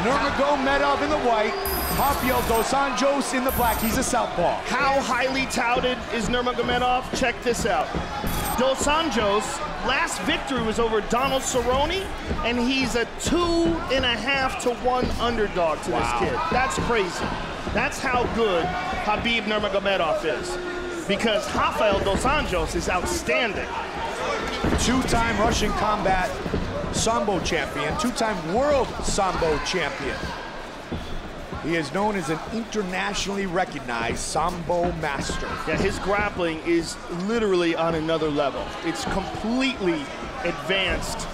Nurmagomedov in the white, Rafael dos Anjos in the black. He's a southpaw. How highly touted is Nurmagomedov? Check this out. Dos Anjos' last victory was over Donald Cerrone, and he's a 2.5 to 1 underdog to this kid. That's crazy. That's how good Khabib Nurmagomedov is, because Rafael dos Anjos is outstanding. Two-time Russian combat Sambo champion, two-time world Sambo champion. He is known as an internationally recognized Sambo master. Yeah, his grappling is literally on another level. It's completely advanced.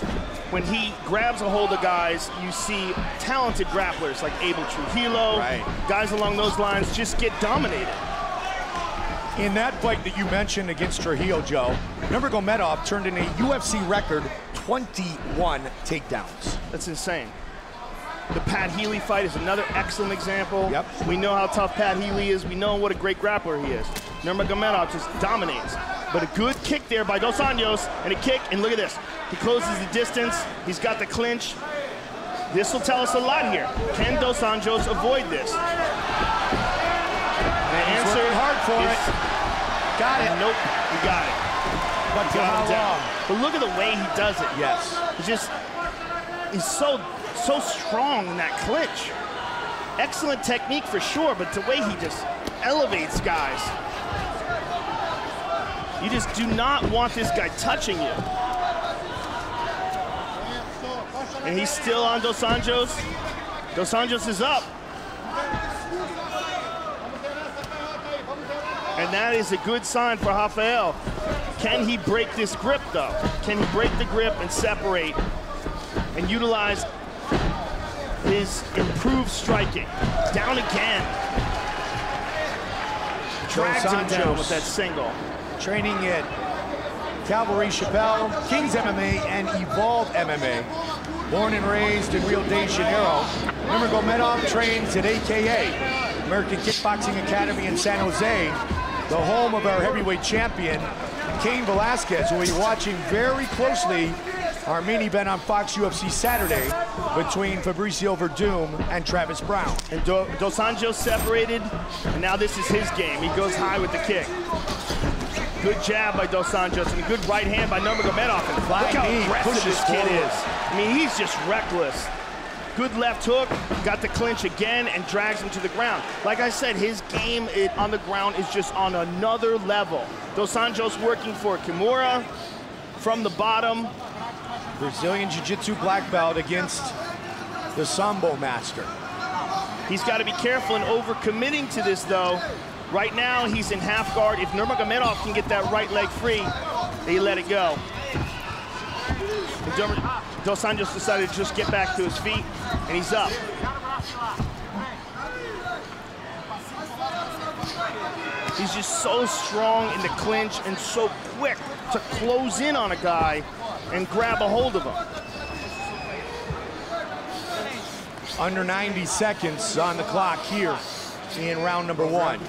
When he grabs a hold of guys, you see talented grapplers like Abel Trujillo, guys along those lines just get dominated. In that fight that you mentioned against Trujillo, Joe, Nurmagomedov turned in a UFC record 21 takedowns. That's insane. The Pat Healy fight is another excellent example. Yep. We know how tough Pat Healy is. We know what a great grappler he is. Nurmagomedov just dominates. But a good kick there by Dos Anjos, and a kick, and look at this. He closes the distance. He's got the clinch. This will tell us a lot here. Can Dos Anjos avoid this? The answer hard for it. Got it. Nope, you got it. But for how long? But look at the way he does it. Yes. He's so strong in that clinch. Excellent technique for sure, but the way he just elevates guys. You just do not want this guy touching you. And he's still on Dos Anjos. Dos Anjos is up. And that is a good sign for Rafael. Can he break this grip, though? Can he break the grip and separate and utilize his improved striking? Down again. Drags him down with that single. Training at Calvary Chappelle, King's MMA, and Evolve MMA. Born and raised in Rio de Janeiro, Nurmagomedov trains at AKA, American Kickboxing Academy in San Jose, the home of our heavyweight champion, Cain Velasquez, who we're watching very closely our main event on Fox UFC Saturday between Fabricio Verdum and Travis Brown. And Dos Anjos separated, and now this is his game. He goes high with the kick. Good jab by Dos Anjos and a good right hand by Nurmagomedov. And look how aggressive this kid is. I mean, he's just reckless. Good left hook, got the clinch again and drags him to the ground. Like I said, his game on the ground is just on another level. Dos Anjos working for Kimura from the bottom. Brazilian Jiu-Jitsu black belt against the Sambo master. He's got to be careful in overcommitting to this, though. Right now, he's in half guard. If Nurmagomedov can get that right leg free, they let it go. Dos Anjos decided to just get back to his feet, and he's up. He's just so strong in the clinch and so quick to close in on a guy and grab a hold of him. Under 90 seconds on the clock here in round number 1.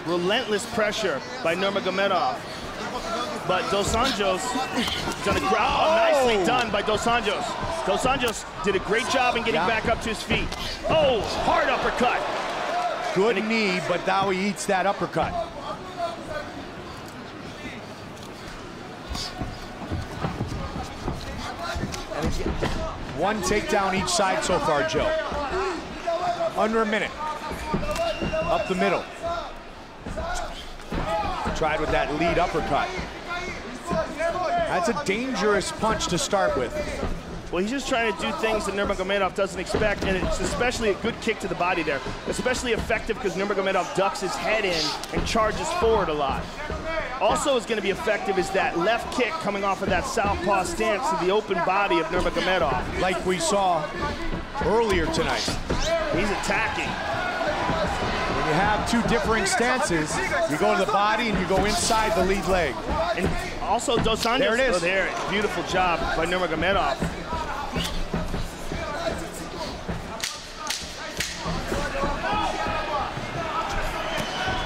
Relentless pressure by Nurmagomedov. But Dos Anjos done a nicely done by Dos Anjos. Dos Anjos did a great job in getting back up to his feet. Oh, hard uppercut. Good knee, but now he eats that uppercut. One takedown each side so far, Joe. Under a minute. Up the middle. Tried with that lead uppercut. That's a dangerous punch to start with. Well, he's just trying to do things that Nurmagomedov doesn't expect, and it's especially a good kick to the body there. Especially effective because Nurmagomedov ducks his head in and charges forward a lot. Also is going to be effective is that left kick coming off of that southpaw stance to the open body of Nurmagomedov. Like we saw earlier tonight. He's attacking. When you have two differing stances, you go to the body and you go inside the lead leg. And also Dos Anjos. There it is. Oh, there. Beautiful job by Nurmagomedov.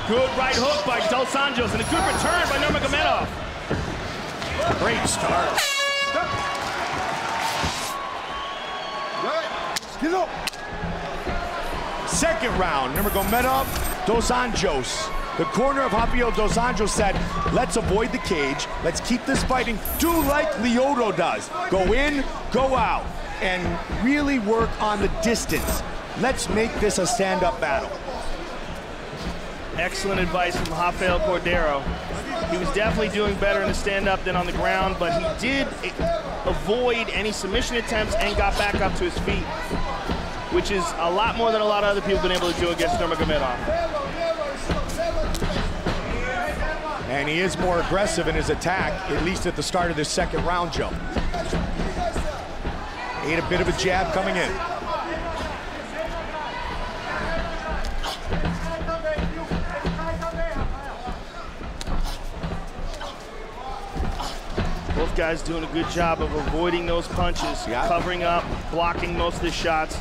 Good right hook by Dos Anjos and a good return by Nurmagomedov. Great start. Second round, Nurmagomedov, Dos Anjos. The corner of Rafael Dos Anjos said, let's avoid the cage, let's keep this fighting, do like Lyoto does. Go in, go out, and really work on the distance. Let's make this a stand-up battle. Excellent advice from Rafael Cordero. He was definitely doing better in the stand-up than on the ground, but he did avoid any submission attempts and got back up to his feet, which is a lot more than a lot of other people have been able to do against Nurmagomedov. And he is more aggressive in his attack, at least at the start of this second round, Joe. Ate a bit of a jab coming in. Both guys doing a good job of avoiding those punches, covering up, blocking most of the shots.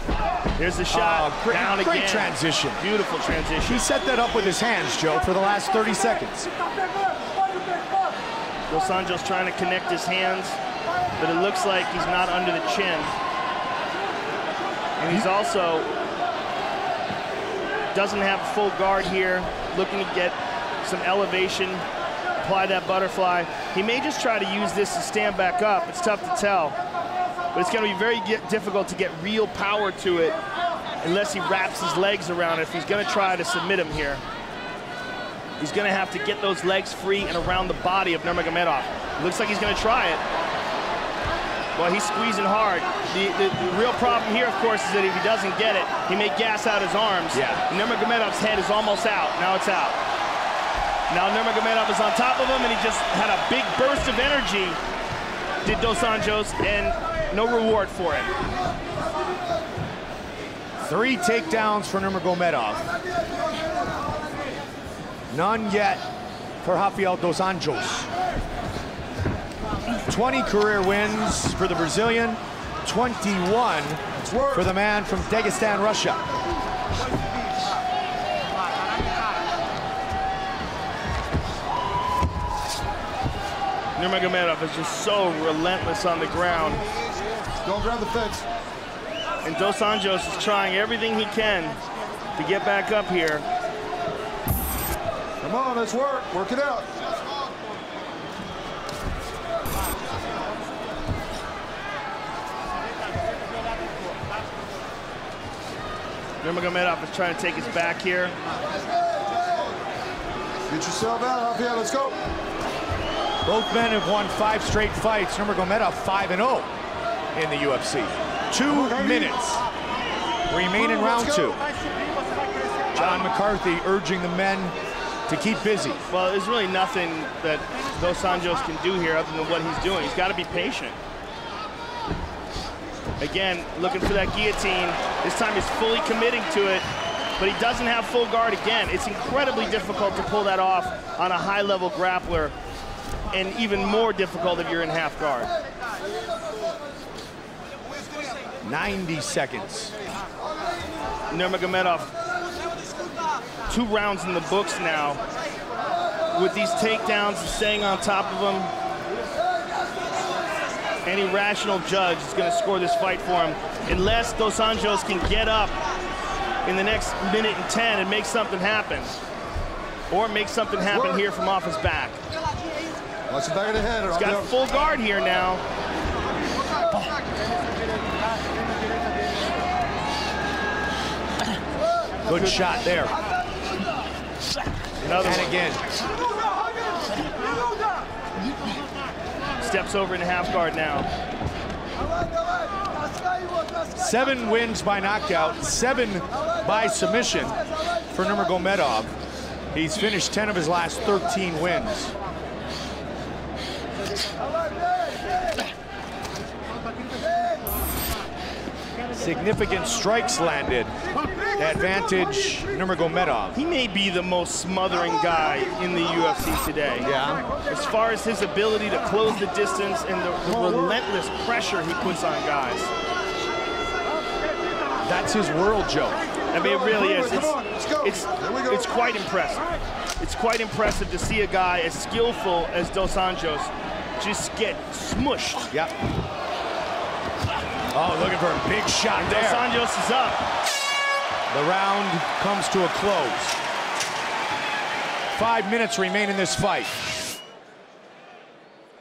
There's the shot, down again. Great transition. Beautiful transition. He set that up with his hands, Joe, for the last 30 seconds. Dos Anjos trying to connect his hands, but it looks like he's not under the chin. And he's also doesn't have full guard here, looking to get some elevation, apply that butterfly. He may just try to use this to stand back up. It's tough to tell, but it's going to be very difficult to get real power to it unless he wraps his legs around it. If he's going to try to submit him here, he's going to have to get those legs free and around the body of Nurmagomedov. Looks like he's going to try it. Well, he's squeezing hard. The real problem here, of course, is that if he doesn't get it, he may gas out his arms. Yeah. Nurmagomedov's head is almost out. Now it's out. Now Nurmagomedov is on top of him, and he just had a big burst of energy, did Dos Anjos, and no reward for it. 3 takedowns for Nurmagomedov. None yet for Rafael Dos Anjos. 20 career wins for the Brazilian, 21 for the man from Dagestan, Russia. Nurmagomedov is just so relentless on the ground. Don't grab the fence. And Dos Anjos is trying everything he can to get back up here. Come on, let's work. Work it out. Nurmagomedov is trying to take his back here. Get yourself out, Rafael. Let's go. Both men have won 5 straight fights. Nurmagomedov 5-0 in the UFC. 2 minutes remain in round 2. John McCarthy urging the men to keep busy. Well, there's really nothing that Dos Anjos can do here other than what he's doing. He's got to be patient. Again, looking for that guillotine. This time he's fully committing to it, but he doesn't have full guard again. It's incredibly difficult to pull that off on a high-level grappler, and even more difficult if you're in half guard. 90 seconds. Nurmagomedov, 2 rounds in the books now. With these takedowns and staying on top of him, any rational judge is going to score this fight for him, unless Dos Anjos can get up in the next minute and 10 and make something happen. Or make something happen here from off his back. Watch the back of the head. He's got full guard here now. Good shot there. Another and one. again. Steps over in half guard now. 7 wins by knockout, 7 by submission for Nurmagomedov. He's finished 10 of his last 13 wins. Significant strikes landed. Advantage Nurmagomedov. He may be the most smothering guy in the UFC today. Yeah. As far as his ability to close the distance and the relentless pressure he puts on guys. That's his world, Joe. I mean, it really is. It's quite impressive. It's quite impressive to see a guy as skillful as Dos Anjos just get smushed. Yep. Oh, looking for a big shot there. Dos Anjos is up. The round comes to a close. 5 minutes remain in this fight.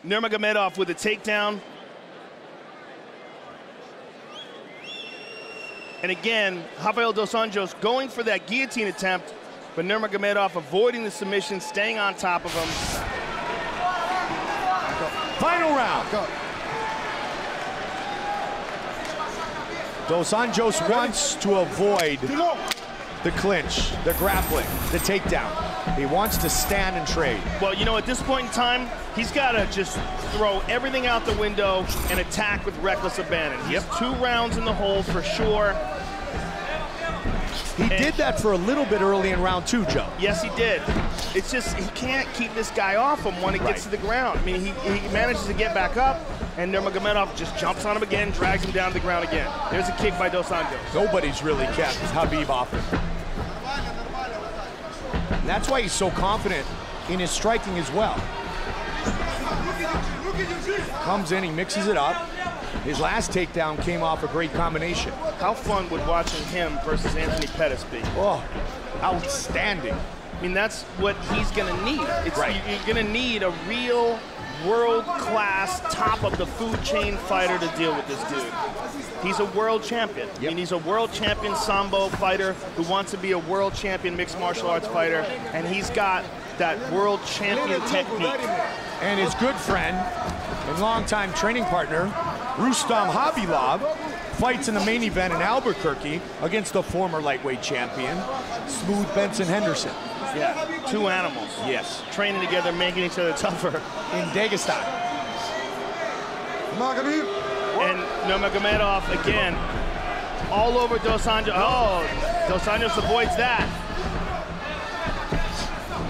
Nurmagomedov with a takedown. And again, Rafael dos Anjos going for that guillotine attempt, but Nurmagomedov avoiding the submission, staying on top of him. Final round. Go. Dos Anjos wants to avoid the clinch, the grappling, the takedown. He wants to stand and trade. Well, you know, at this point in time, he's got to just throw everything out the window and attack with reckless abandon. He has 2 rounds in the hole for sure. He did that for a little bit early in round 2, Joe. Yes, he did. It's just he can't keep this guy off him when he gets to the ground. I mean, he manages to get back up, and Nurmagomedov just jumps on him again, drags him down to the ground again. There's a kick by Dos Anjos. Nobody's really kept Khabib off him. And that's why he's so confident in his striking as well. Comes in, he mixes it up. His last takedown came off a great combination. How fun would watching him versus Anthony Pettis be? Oh, outstanding. I mean, that's what he's going to need. You're going to need a real world-class, top-of-the-food chain fighter to deal with this dude. He's a world champion. I mean, he's a world champion Sambo fighter who wants to be a world champion mixed martial arts fighter, and he's got that world champion technique. And his good friend and longtime training partner, Rustam Khabilov, fights in the main event in Albuquerque against the former lightweight champion, Smooth Benson Henderson. Yeah, 2 animals. Yes. Training together, making each other tougher. In Dagestan. And Nurmagomedov again, all over Dos Anjos. Oh, Dos Anjos avoids that.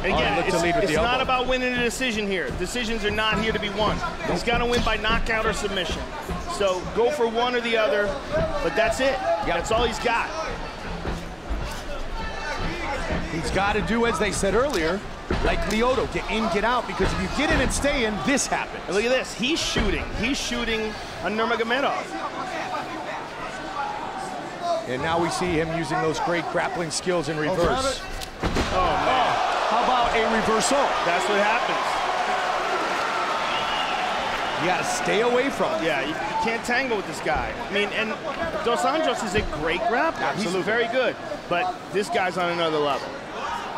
And again, it's not about winning a decision here. Decisions are not here to be won. He's got to win by knockout or submission. So go for one or the other, but that's it. That's all he's got. He's got to do, as they said earlier, like Lyoto, get in, get out, because if you get in and stay in, this happens. And look at this, he's shooting on Nurmagomedov. And now we see him using those great grappling skills in reverse. Oh, man. How about a reversal? That's what happens. You got to stay away from him. Yeah, you can't tangle with this guy. I mean, and Dos Anjos is a great grappler. Absolutely. He's very good, but this guy's on another level.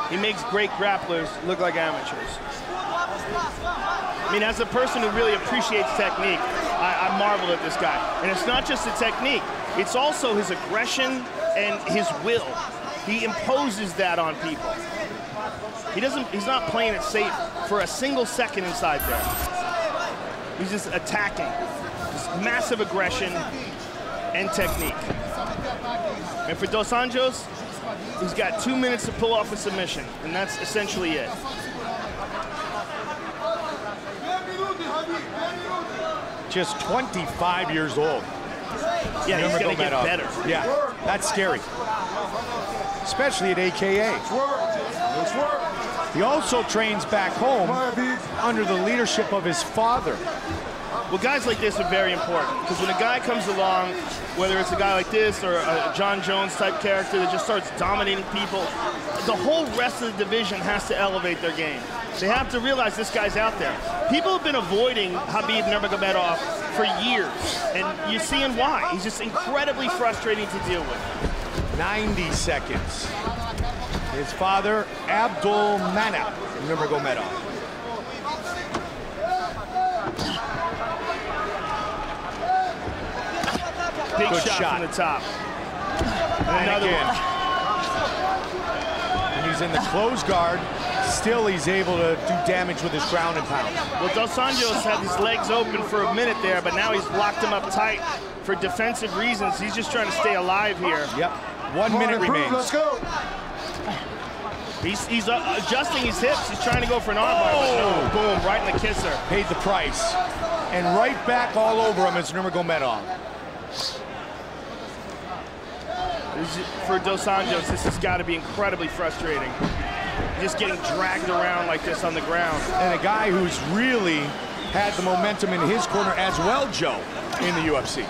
He makes great grapplers look like amateurs. I mean, as a person who really appreciates technique, I marvel at this guy. And it's not just the technique, it's also his aggression and his will. He imposes that on people. He's not playing it safe for a single second inside there. He's just attacking. Just massive aggression and technique. And for Dos Anjos, he's got 2 minutes to pull off a submission, and that's essentially it. Just 25 years old. Yeah, he's going to get better. Yeah, that's scary. Especially at AKA. He also trains back home under the leadership of his father. Well, guys like this are very important, because when a guy comes along, whether it's a guy like this or a John Jones type character that just starts dominating people, the whole rest of the division has to elevate their game. They have to realize this guy's out there. People have been avoiding Khabib Nurmagomedov for years, and you're seeing why. He's just incredibly frustrating to deal with. 90 seconds. His father, Abdul Manap Nurmagomedov. Big shot from the top. And another again. one. And he's in the closed guard. Still, he's able to do damage with his ground and pound. Well, Dos Anjos had his legs open for a minute there, but now he's locked him up tight for defensive reasons. He's just trying to stay alive here. Yep. 1 minute remains. Let's go. He's adjusting his hips. He's trying to go for an armbar. Oh, no, boom, right in the kisser. Paid the price. And right back all over him is Nurmagomedov. For Dos Anjos, this has got to be incredibly frustrating. Just getting dragged around like this on the ground. And a guy who's really had the momentum in his corner as well, Joe, in the UFC.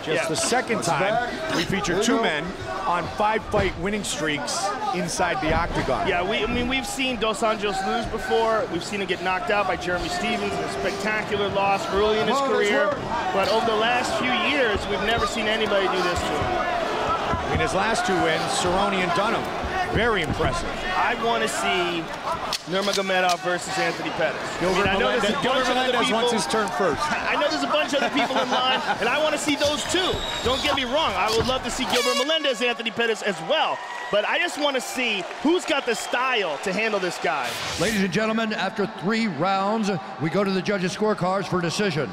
Just the second time we featured two men on 5-fight winning streaks inside the octagon. Yeah, I mean, we've seen Dos Anjos lose before. We've seen him get knocked out by Jeremy Stephens in a spectacular loss early in his career. But over the last few years, we've never seen anybody do this to him. In his last 2 wins, Cerrone and Dunham, very impressive. I want to see Nurmagomedov versus Anthony Pettis. Gilbert Melendez wants his turn first. I know there's a bunch of other people in line, and I want to see those too. Don't get me wrong. I would love to see Gilbert Melendez, Anthony Pettis as well. But I just want to see who's got the style to handle this guy. Ladies and gentlemen, after 3 rounds, we go to the judges' scorecards for decision.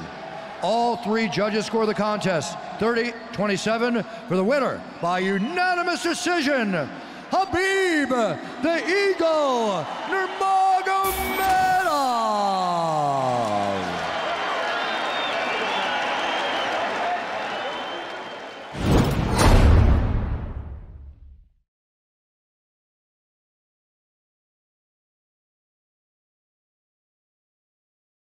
All 3 judges score the contest 30-27 for the winner by unanimous decision. Khabib, the Eagle, Nurmagomedov.